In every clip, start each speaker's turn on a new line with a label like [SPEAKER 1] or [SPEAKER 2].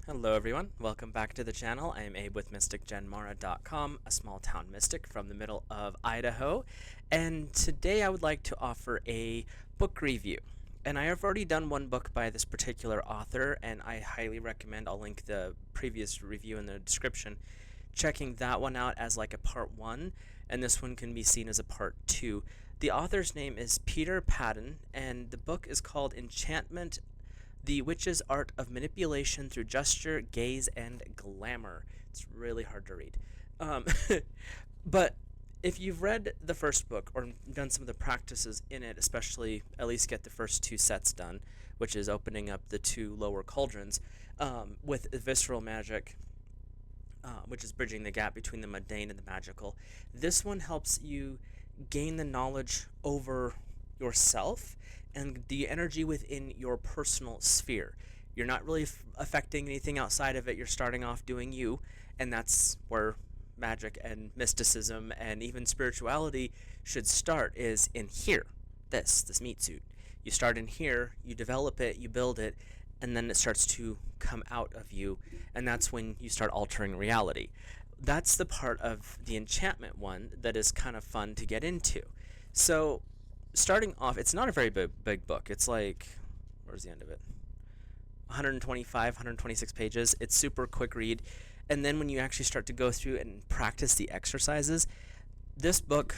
[SPEAKER 1] Hello everyone, welcome back to the channel. I am Abe with MysticGenMara.com, a small town mystic from the middle of Idaho, and today I would like to offer a book review. And I have already done one book by this particular author, and I highly recommend, I'll link the previous review in the description, checking that one out as like a part 1, and this one can be seen as a part 2. The author's name is Peter Patton, and the book is called Enchantment, the Witch's Art of Manipulation Through Gesture, Gaze, and Glamour. It's really hard to read. But if you've read the first book or done some of the practices in it, especially at least get the first 2 sets done, which is opening up the 2 lower cauldrons, with visceral magic, which is bridging the gap between the mundane and the magical, this one helps you gain the knowledge over yourself and the energy within your personal sphere. You're not really affecting anything outside of it. You're starting off doing you, and that's where magic and mysticism and even spirituality should start, is in here. This meat suit. You start in here, you develop it, you build it, and then it starts to come out of you, and that's when you start altering reality. That's the part of the enchantment one that is kind of fun to get into. So starting off, it's not a very big book. It's like, where's the end of it? 125, 126 pages. It's super quick read. And then when you actually start to go through and practice the exercises, this book,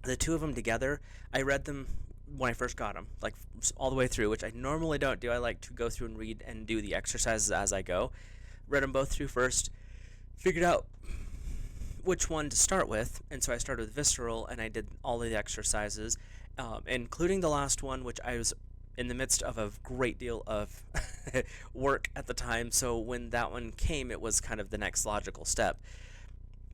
[SPEAKER 1] the 2 of them together, I read them when I first got them, like all the way through, which I normally don't do. I like to go through and read and do the exercises as I go. Read them both through first, figured out which one to start with, and so I started with visceral, and I did all of the exercises, including the last one, which I was in the midst of a great deal of work at the time, so when that one came, it was kind of the next logical step.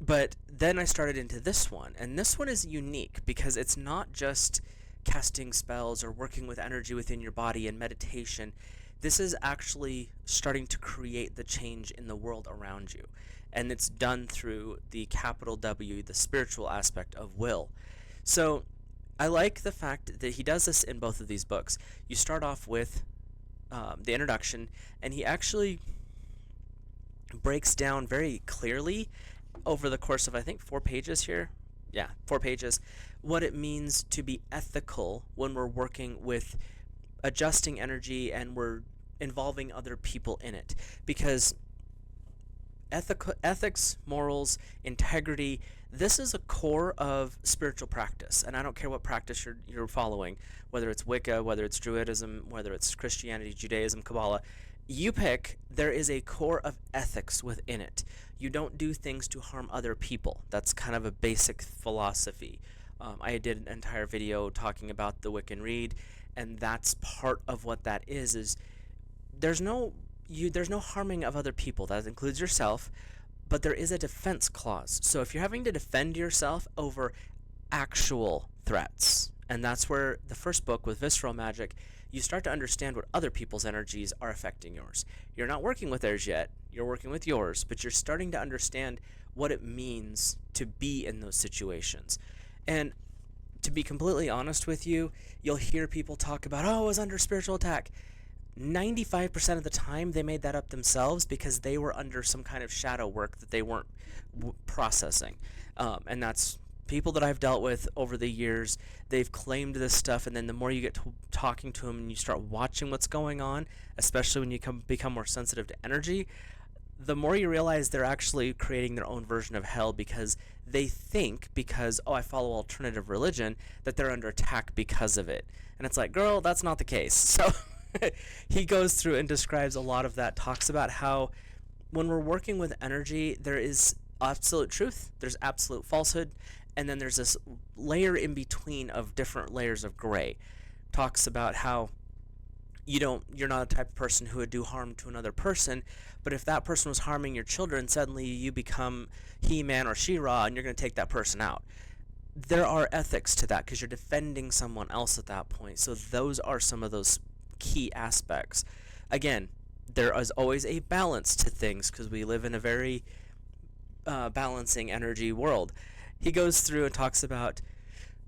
[SPEAKER 1] But then I started into this one, and this one is unique because it's not just casting spells or working with energy within your body and meditation. This is actually starting to create the change in the world around you. And it's done through the capital W, the spiritual aspect of will. So I like the fact that he does this in both of these books. You start off with the introduction, and he actually breaks down very clearly over the course of, I think, 4 pages here. Yeah, 4 pages, what it means to be ethical when we're working with adjusting energy and we're involving other people in it. Because ethics, morals, integrity, this is a core of spiritual practice. And I don't care what practice you're following, whether it's Wicca, whether it's Druidism, whether it's Christianity, Judaism, Kabbalah. You pick, there is a core of ethics within it. You don't do things to harm other people. That's kind of a basic philosophy. I did an entire video talking about the Wiccan Rede, and that's part of what that is there's no harming of other people. That includes yourself, but there is a defense clause. So if you're having to defend yourself over actual threats, and that's where the first book with visceral magic, you start to understand what other people's energies are affecting yours. You're not working with theirs yet, you're working with yours, but you're starting to understand what it means to be in those situations. And to be completely honest with you, you'll hear people talk about, oh, I was under spiritual attack. 95% of the time they made that up themselves because they were under some kind of shadow work that they weren't processing. And that's people that I've dealt with over the years. They've claimed this stuff, and then the more you get to talking to them and you start watching what's going on, especially when you become more sensitive to energy, the more you realize they're actually creating their own version of hell because they think, because, oh, I follow alternative religion, that they're under attack because of it. And it's like, girl, that's not the case. So he goes through and describes a lot of that, talks about how when we're working with energy, there is absolute truth, there's absolute falsehood, and then there's this layer in between of different layers of gray. Talks about how you're not the type of person who would do harm to another person, but if that person was harming your children, suddenly you become He-Man or She-Ra and you're going to take that person out. There are ethics to that because you're defending someone else at that point. So those are some of those key aspects. Again, there is always a balance to things because we live in a very balancing energy world. He goes through and talks about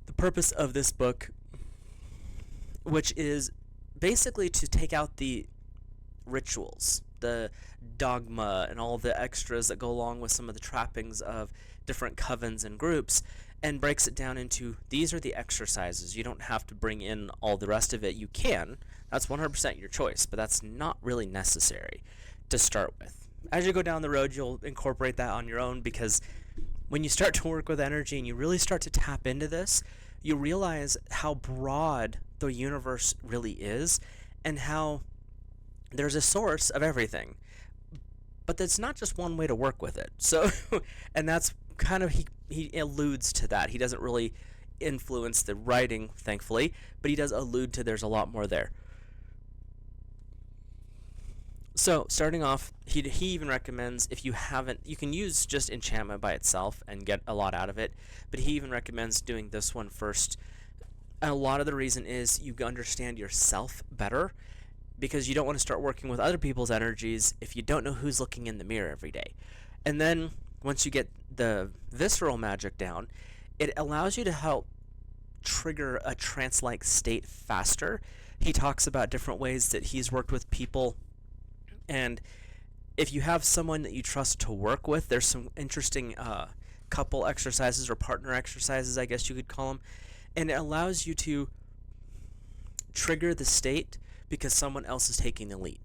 [SPEAKER 1] the purpose of this book, which is basically to take out the rituals, the dogma and all the extras that go along with some of the trappings of different covens and groups, and breaks it down into these are the exercises. You don't have to bring in all the rest of it. You can. That's 100% your choice, but that's not really necessary to start with. As you go down the road, you'll incorporate that on your own, because when you start to work with energy and you really start to tap into this, you realize how broad the universe really is and how there's a source of everything. But that's not just one way to work with it. So, and that's kind of, he alludes to that. He doesn't really influence the writing, thankfully, but he does allude to there's a lot more there. So, starting off, he even recommends, if you haven't, you can use just enchantment by itself and get a lot out of it, but he even recommends doing this one first. And a lot of the reason is you understand yourself better, because you don't want to start working with other people's energies if you don't know who's looking in the mirror every day. And then, once you get the visceral magic down, it allows you to help trigger a trance-like state faster. He talks about different ways that he's worked with people. And if you have someone that you trust to work with, there's some interesting couple exercises, or partner exercises, I guess you could call them. And it allows you to trigger the state because someone else is taking the lead.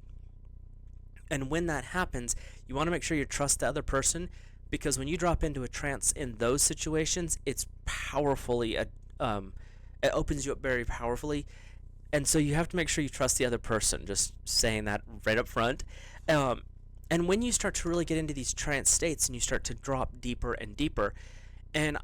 [SPEAKER 1] And when that happens, you want to make sure you trust the other person, because when you drop into a trance in those situations, it's powerfully, it opens you up very powerfully. And so you have to make sure you trust the other person, just saying that right up front. And when you start to really get into these trance states and you start to drop deeper and deeper, and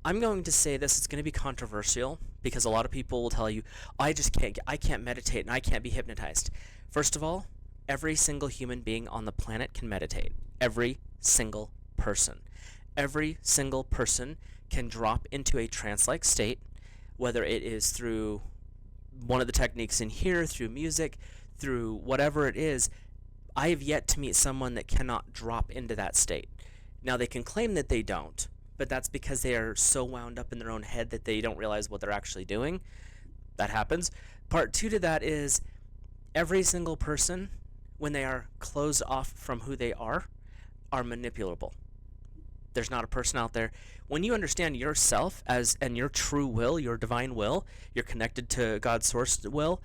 [SPEAKER 1] I'm going to say this, it's going to be controversial, because a lot of people will tell you, I can't meditate and I can't be hypnotized. First of all, every single human being on the planet can meditate. Every single person. Every single person can drop into a trance-like state, whether it is through one of the techniques in here, through music, through whatever it is. I have yet to meet someone that cannot drop into that state. Now, they can claim that they don't, but that's because they are so wound up in their own head that they don't realize what they're actually doing. That happens. Part two to that is every single person, when they are closed off from who they are manipulable. There's not a person out there. When you understand yourself and your true will, your divine will, you're connected to God's source will,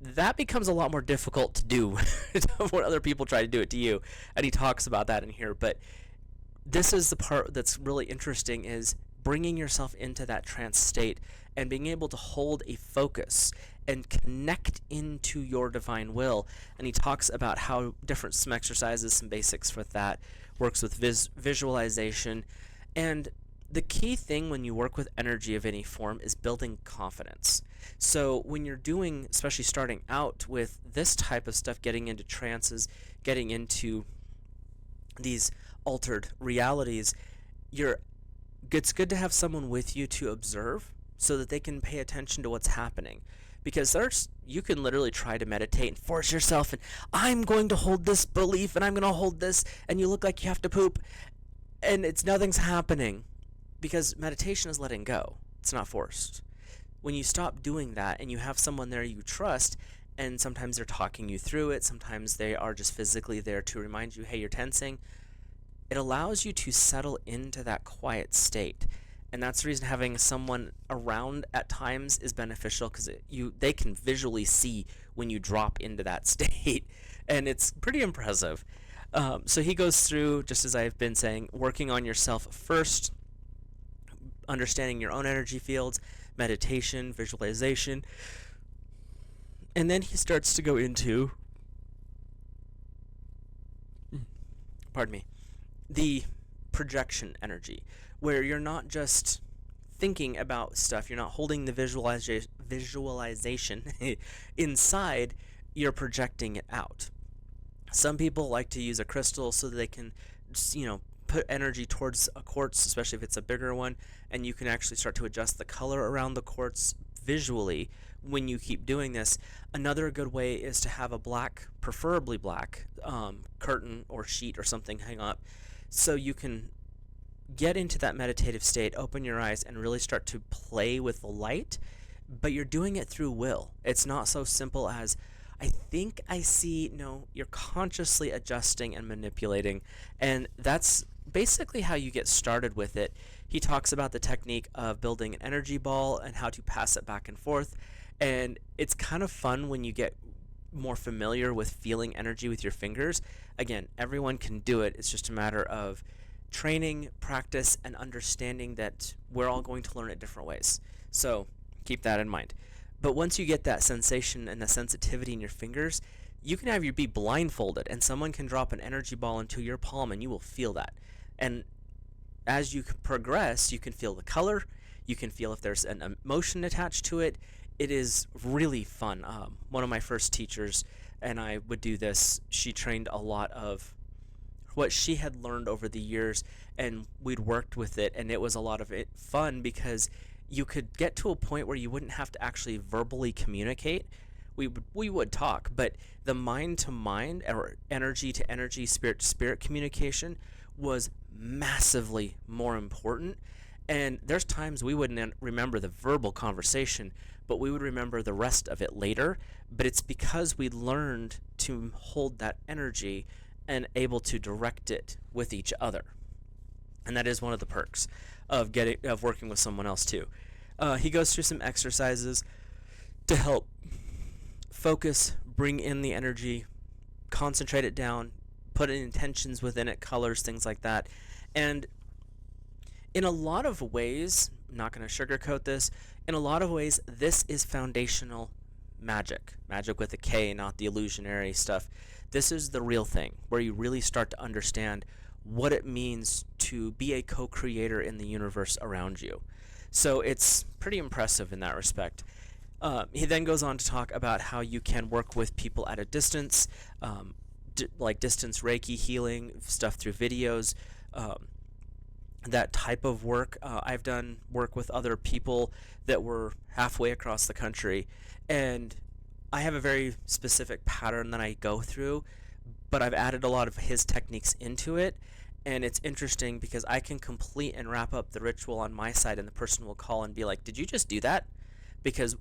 [SPEAKER 1] that becomes a lot more difficult to do when other people try to do it to you. And he talks about that in here. But this is the part that's really interesting, is bringing yourself into that trance state and being able to hold a focus and connect into your divine will. And he talks about how some exercises, some basics with that, works with visualization. And the key thing when you work with energy of any form is building confidence. So when you're doing, especially starting out with this type of stuff, getting into trances, getting into these altered realities, it's good to have someone with you to observe so that they can pay attention to what's happening. Because you can literally try to meditate and force yourself, and I'm going to hold this belief, and I'm going to hold this, and you look like you have to poop, and nothing's happening, because meditation is letting go. It's not forced. When you stop doing that and you have someone there you trust, and sometimes they're talking you through it, sometimes they are just physically there to remind you, hey, you're tensing, it allows you to settle into that quiet state. And that's the reason having someone around at times is beneficial, because they can visually see when you drop into that state, and it's pretty impressive. So he goes through, just as I've been saying, working on yourself first, understanding your own energy fields, meditation, visualization, and then he starts to go into, the projection energy, where you're not just thinking about stuff, you're not holding the visualization inside, you're projecting it out. Some people like to use a crystal so that they can, put energy towards a quartz, especially if it's a bigger one, and you can actually start to adjust the color around the quartz visually when you keep doing this. Another good way is to have a black, preferably black, curtain or sheet or something hang up, so you can get into that meditative state, open your eyes, and really start to play with the light, but you're doing it through will. It's not so simple as, I think I see, no, you're consciously adjusting and manipulating. And that's basically how you get started with it. He talks about the technique of building an energy ball and how to pass it back and forth. And it's kind of fun when you get more familiar with feeling energy with your fingers. Again, everyone can do it. It's just a matter of training, practice, and understanding that we're all going to learn it different ways. So keep that in mind. But once you get that sensation and the sensitivity in your fingers, you can have you be blindfolded and someone can drop an energy ball into your palm and you will feel that. And as you progress, you can feel the color, you can feel if there's an emotion attached to it. It is really fun. One of my first teachers, and I would do this, she trained a lot of what she had learned over the years, and we'd worked with it, and it was a lot of it fun because you could get to a point where you wouldn't have to actually verbally communicate. We would talk, but the mind to mind or energy to energy, spirit to spirit communication was massively more important. And there's times we wouldn't remember the verbal conversation, but we would remember the rest of it later. But it's because we learned to hold that energy and able to direct it with each other. And that is one of the perks of working with someone else too. He goes through some exercises to help focus, bring in the energy, concentrate it down, put in intentions within it, colors, things like that. And in a lot of ways, I'm not going to sugarcoat this, in a lot of ways, this is foundational magic. Magic with a K, not the illusionary stuff. This is the real thing, where you really start to understand what it means to be a co-creator in the universe around you. So it's pretty impressive in that respect. He then goes on to talk about how you can work with people at a distance, like distance Reiki healing, stuff through videos, that type of work. I've done work with other people that were halfway across the country, and I have a very specific pattern that I go through, but I've added a lot of his techniques into it. And it's interesting because I can complete and wrap up the ritual on my side, and the person will call and be like, "Did you just do that?" Because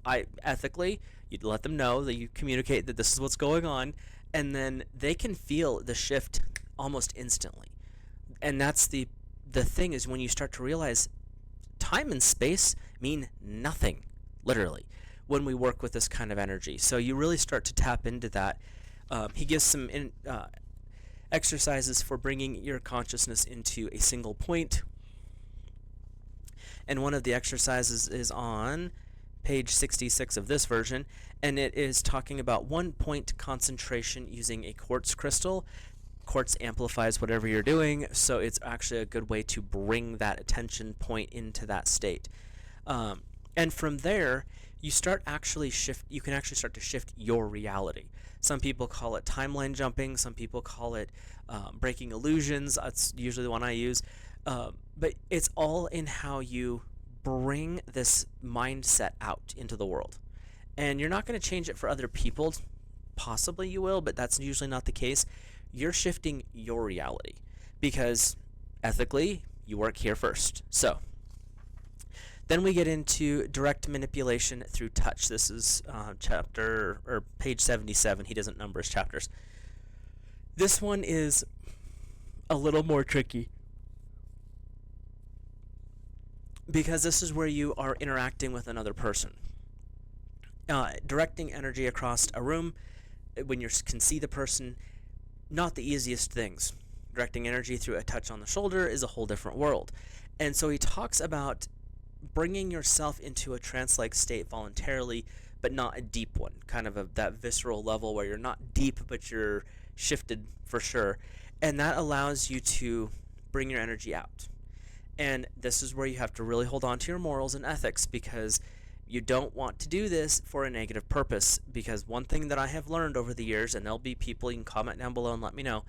[SPEAKER 1] I ethically, you'd let them know that you communicate that this is what's going on, and then they can feel the shift almost instantly. And that's the thing, is when you start to realize time and space mean nothing, literally, when we work with this kind of energy. So you really start to tap into that. He gives some exercises for bringing your consciousness into a single point. And one of the exercises is on page 66 of this version, and it is talking about 1-point concentration using a quartz crystal. Quartz amplifies whatever you're doing, so it's actually a good way to bring that attention point into that state. And from there, you can actually start to shift your reality. Some people call it timeline jumping. Some people call it breaking illusions. That's usually the one I use. But it's all in how you bring this mindset out into the world. And you're not going to change it for other people. Possibly you will, but that's usually not the case. You're shifting your reality because ethically, you work here first. So then we get into direct manipulation through touch. This is chapter or page 77. He doesn't number his chapters. This one is a little more tricky because this is where you are interacting with another person. Directing energy across a room when you can see the person, not the easiest things. Directing energy through a touch on the shoulder is a whole different world. And so he talks about bringing yourself into a trance-like state voluntarily, but not a deep one, kind of that visceral level where you're not deep, but you're shifted for sure. And that allows you to bring your energy out. And this is where you have to really hold on to your morals and ethics, because you don't want to do this for a negative purpose. Because one thing that I have learned over the years, and there'll be people, you can comment down below and let me know,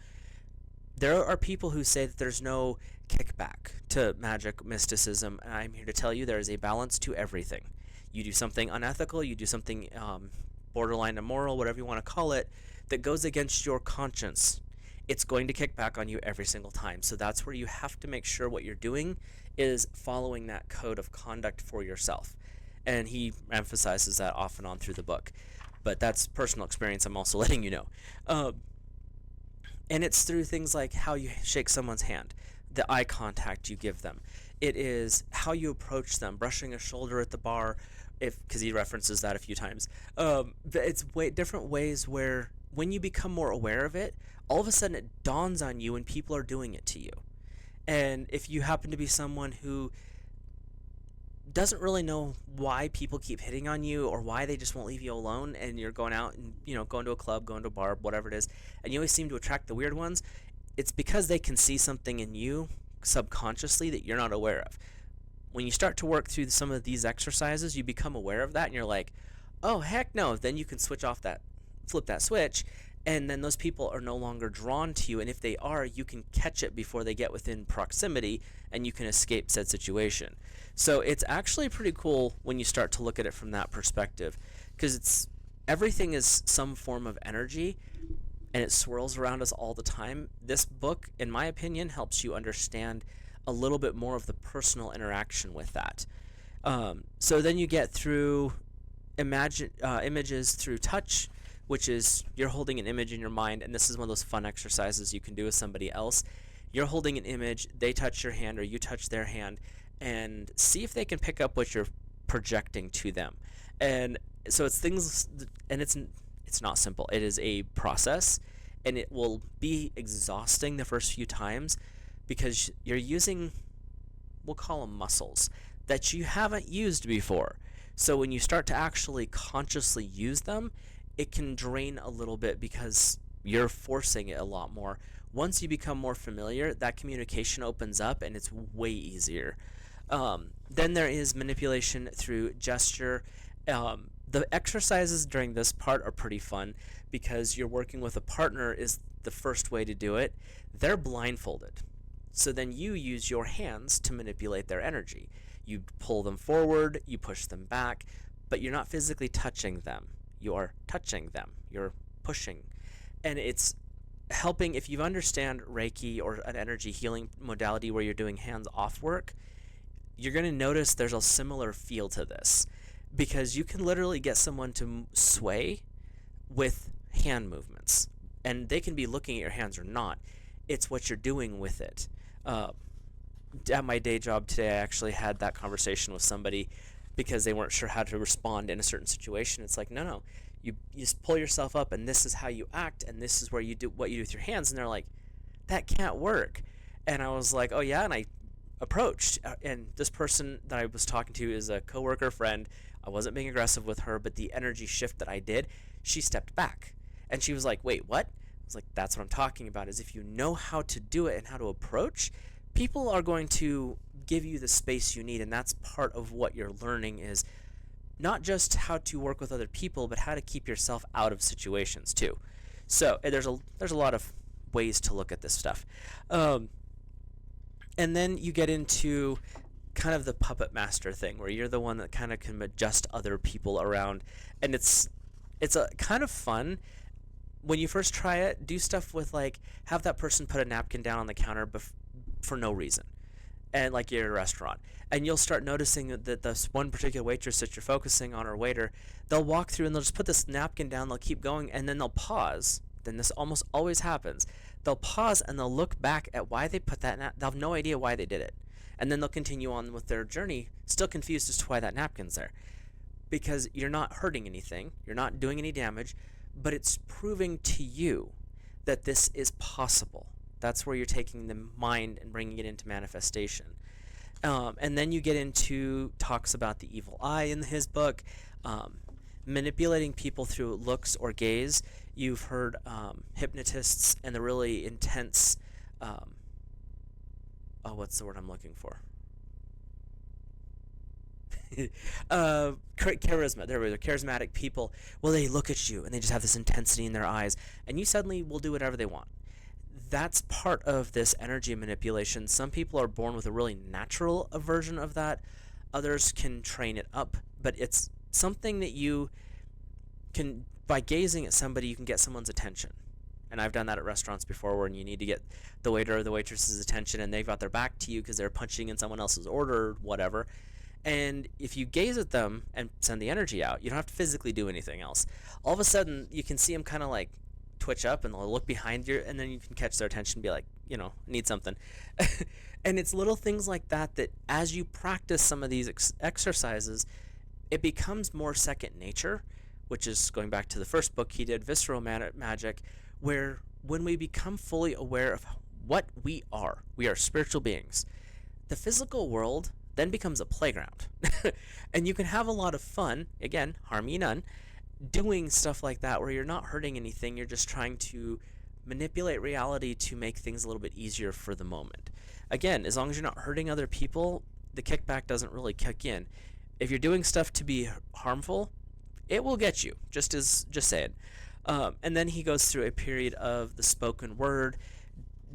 [SPEAKER 1] there are people who say that there's no kickback to magic mysticism, and I'm here to tell you there is a balance to everything. You do something unethical, you do something borderline immoral, whatever you want to call it, that goes against your conscience, it's going to kick back on you every single time. So that's where you have to make sure what you're doing is following that code of conduct for yourself. And he emphasizes that off and on through the book. but that's personal experience. I'm also letting you know. Um, and it's through things like how you shake someone's hand, the eye contact you give them. It is how you approach them, brushing a shoulder at the bar, if because he references that a few times. It's different ways where when you become more aware of it, all of a sudden it dawns on you when people are doing it to you. And if you happen to be someone who doesn't really know why people keep hitting on you or why they just won't leave you alone, and you're going out and going to a club, going to a bar, whatever it is, and you always seem to attract the weird ones, it's because they can see something in you subconsciously that you're not aware of. When you start to work through some of these exercises, you become aware of that and you're like, oh heck no, then you can flip that switch, and then those people are no longer drawn to you, and if they are, you can catch it before they get within proximity and you can escape said situation. So it's actually pretty cool when you start to look at it from that perspective, because everything is some form of energy and it swirls around us all the time. This book, in my opinion, helps you understand a little bit more of the personal interaction with that. So then you get through images through touch, which is you're holding an image in your mind, and this is one of those fun exercises you can do with somebody else. You're holding an image, they touch your hand or you touch their hand, and see if they can pick up what you're projecting to them. And so it's things, and it's not simple. It is a process, and it will be exhausting the first few times because you're using, we'll call them muscles, that you haven't used before. So when you start to actually consciously use them, it can drain a little bit because you're forcing it a lot more. Once you become more familiar, that communication opens up and it's way easier. Then there is manipulation through gesture. The exercises during this part are pretty fun because you're working with a partner is the first way to do it. They're blindfolded. So then you use your hands to manipulate their energy. You pull them forward, you push them back, but you're not physically touching them. You are touching them. You're pushing. And it's helping, if you understand Reiki or an energy healing modality where you're doing hands-off work, you're going to notice there's a similar feel to this, because you can literally get someone to sway with hand movements, and they can be looking at your hands or not. It's what you're doing with it. At my day job today, I actually had that conversation with somebody because they weren't sure how to respond in a certain situation. It's like, no, you just pull yourself up, and this is how you act, and this is where you do what you do with your hands. And they're like, that can't work. And I was like, oh yeah, and I approached, and this person that I was talking to is a coworker friend. I wasn't being aggressive with her, but the energy shift that I did, she stepped back, and she was like, wait, what? I was like, that's what I'm talking about, is if you know how to do it and how to approach, people are going to give you the space you need. And that's part of what you're learning, is not just how to work with other people, but how to keep yourself out of situations too. So there's a lot of ways to look at this stuff. And then you get into kind of the puppet master thing, where you're the one that kind of can adjust other people around, and it's a kind of fun. When you first try it, do stuff with, like, have that person put a napkin down on the counter for no reason, and like you're at a restaurant, and you'll start noticing that this one particular waitress that you're focusing on, or waiter, they'll walk through and they'll just put this napkin down, they'll keep going, and then they'll pause. Then this almost always happens. They'll pause and they'll look back at why they put that they'll have no idea why they did it, and then they'll continue on with their journey, still confused as to why that napkin's there, because you're not hurting anything, you're not doing any damage, but it's proving to you that this is possible. That's where you're taking the mind and bringing it into manifestation. And then you get into talks about the evil eye in his book, manipulating people through looks or gaze. You've heard hypnotists and the really intense, what's the word I'm looking for? Charisma. There we go. Charismatic people. Well, they look at you and they just have this intensity in their eyes, and you suddenly will do whatever they want. That's part of this energy manipulation. Some people are born with a really natural version of that. Others can train it up, but it's something that you can, by gazing at somebody, you can get someone's attention. And I've done that at restaurants before, when you need to get the waiter or the waitress's attention, and they've got their back to you because they're punching in someone else's order or whatever. And if you gaze at them and send the energy out, you don't have to physically do anything else. All of a sudden, you can see them kind of like twitch up, and they'll look behind you, and then you can catch their attention and be like, need something. And it's little things like that that as you practice some of these exercises, it becomes more second nature, which is going back to the first book he did, Visceral Magic, where when we become fully aware of what we are spiritual beings. The physical world then becomes a playground. And you can have a lot of fun, again, harm ye none, doing stuff like that where you're not hurting anything, you're just trying to manipulate reality to make things a little bit easier for the moment. Again, as long as you're not hurting other people, the kickback doesn't really kick in. If you're doing stuff to be harmful, it will get you, just saying. And then he goes through a period of the spoken word,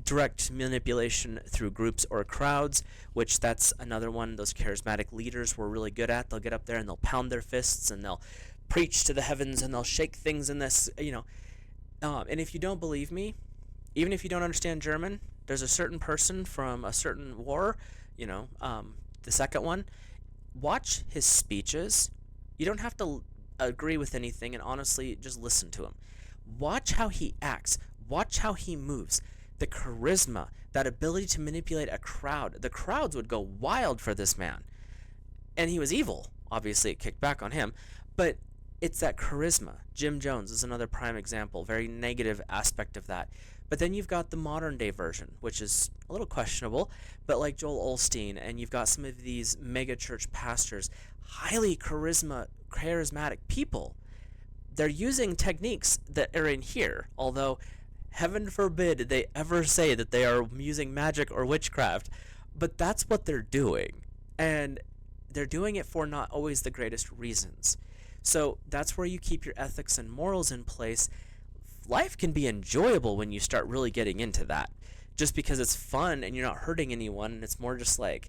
[SPEAKER 1] direct manipulation through groups or crowds, which that's another one those charismatic leaders were really good at. They'll get up there and they'll pound their fists and they'll preach to the heavens and they'll shake things in this, and if you don't believe me, even if you don't understand German, there's a certain person from a certain war, the second one, watch his speeches. You don't have to agree with anything, and honestly, just listen to him. Watch how he acts. Watch how he moves. The charisma, that ability to manipulate a crowd. The crowds would go wild for this man. And he was evil. Obviously, it kicked back on him. But it's that charisma. Jim Jones is another prime example. Very negative aspect of that. But then you've got the modern day version, which is a little questionable, but like Joel Osteen, and you've got some of these mega church pastors, highly charismatic people. They're using techniques that are in here, although heaven forbid they ever say that they are using magic or witchcraft, but that's what they're doing. And they're doing it for not always the greatest reasons. So that's where you keep your ethics and morals in place. Life can be enjoyable when you start really getting into that, just because it's fun and you're not hurting anyone, and it's more just like,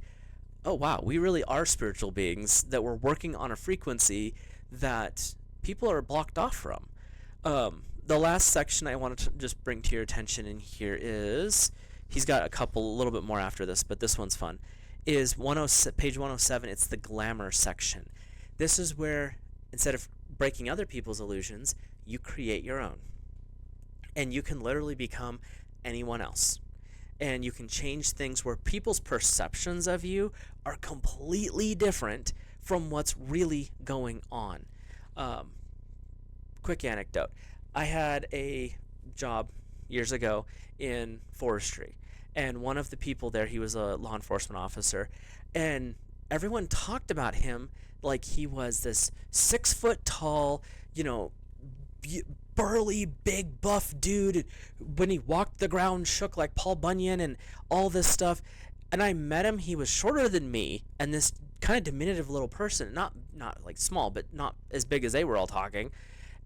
[SPEAKER 1] oh wow, we really are spiritual beings that we're working on a frequency that people are blocked off from. The last section I wanted to just bring to your attention in here is, he's got a little bit more after this, but this one's fun, is page 107. It's the Glammour section. This is where, instead of breaking other people's illusions, you create your own. And you can literally become anyone else. And you can change things where people's perceptions of you are completely different from what's really going on. Quick anecdote. I had a job years ago in forestry. And one of the people there, he was a law enforcement officer. And everyone talked about him like he was this 6 foot tall, burly, big, buff dude. When he walked, the ground shook like Paul Bunyan and all this stuff. And I met him. He was shorter than me, and this kind of diminutive little person, not like small, but not as big as they were all talking.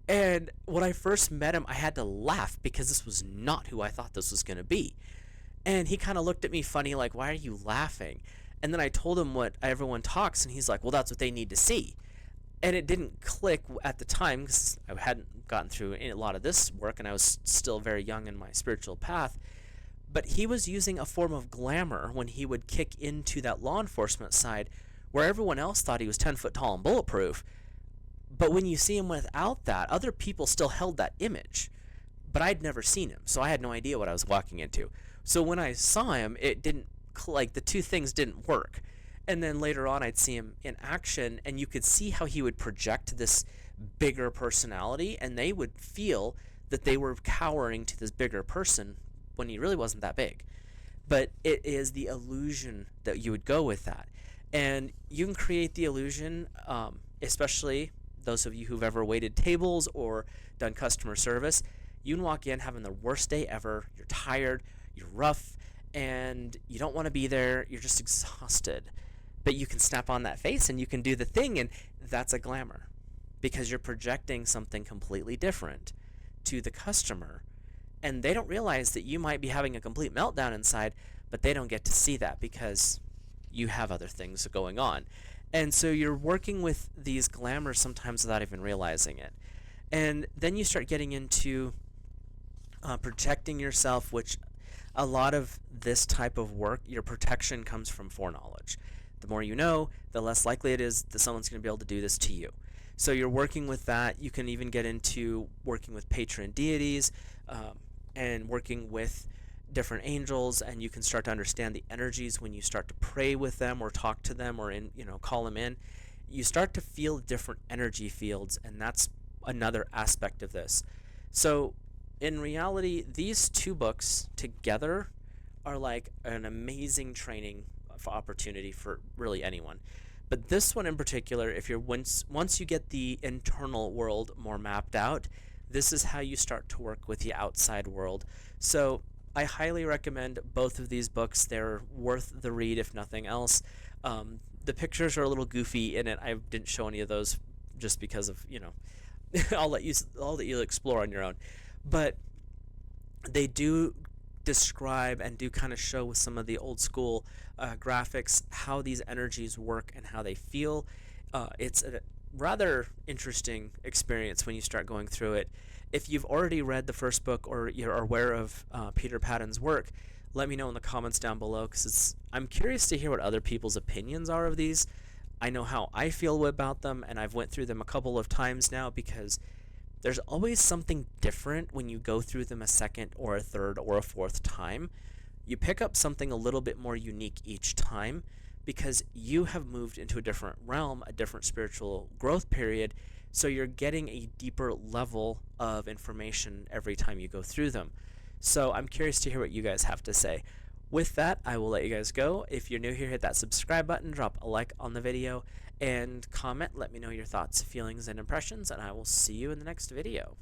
[SPEAKER 1] And when I first met him, I had to laugh because this was not who I thought this was going to be. And he kind of looked at me funny, like, why are you laughing? And then I told him what everyone talks, and he's like, well, that's what they need to see. And it didn't click at the time because I hadn't gotten through a lot of this work, and I was still very young in my spiritual path. But he was using a form of glamour when he would kick into that law enforcement side, where everyone else thought he was 10 foot tall and bulletproof. But when you see him without that, other people still held that image. But I'd never seen him, so I had no idea what I was walking into. So when I saw him, it didn't, like, the two things didn't work. And then later on, I'd see him in action, and you could see how he would project this bigger personality, and they would feel that they were cowering to this bigger person when he really wasn't that big. But it is the illusion that you would go with that. And you can create the illusion, especially those of you who've ever waited tables or done customer service. You can walk in having the worst day ever. You're tired, you're rough, and you don't want to be there. You're just exhausted. But you can snap on that face and you can do the thing, and that's a glamour because you're projecting something completely different to the customer. And they don't realize that you might be having a complete meltdown inside, but they don't get to see that because you have other things going on. And so you're working with these glamours sometimes without even realizing it. And then you start getting into protecting yourself, which a lot of this type of work, your protection comes from foreknowledge. The more you know, the less likely it is that someone's going to be able to do this to you. So you're working with that. You can even get into working with patron deities, and working with different angels, and you can start to understand the energies when you start to pray with them or talk to them or call them in. You start to feel different energy fields, and that's another aspect of this. So in reality, these two books together are like an amazing training opportunity for really anyone. But this one in particular, if you're once you get the internal world more mapped out, this is how you start to work with the outside world. So I highly recommend both of these books. They're worth the read, if nothing else. The pictures are a little goofy in it. I didn't show any of those just because of I'll let you explore on your own. But they do describe and do kind of show with some of the old school graphics how these energies work and how they feel. It's a rather interesting experience when you start going through it. If you've already read the first book or you're aware of Peter Patton's work, let me know in the comments down below, because I'm curious to hear what other people's opinions are of these. I know how I feel about them, and I've went through them a couple of times now, because there's always something different when you go through them a second or a third or a fourth time. You pick up something a little bit more unique each time, because you have moved into a different realm, a different spiritual growth period, so you're getting a deeper level of information every time you go through them. So I'm curious to hear what you guys have to say. With that, I will let you guys go. If you're new here, hit that subscribe button, drop a like on the video, and comment. Let me know your thoughts, feelings, and impressions, and I will see you in the next video.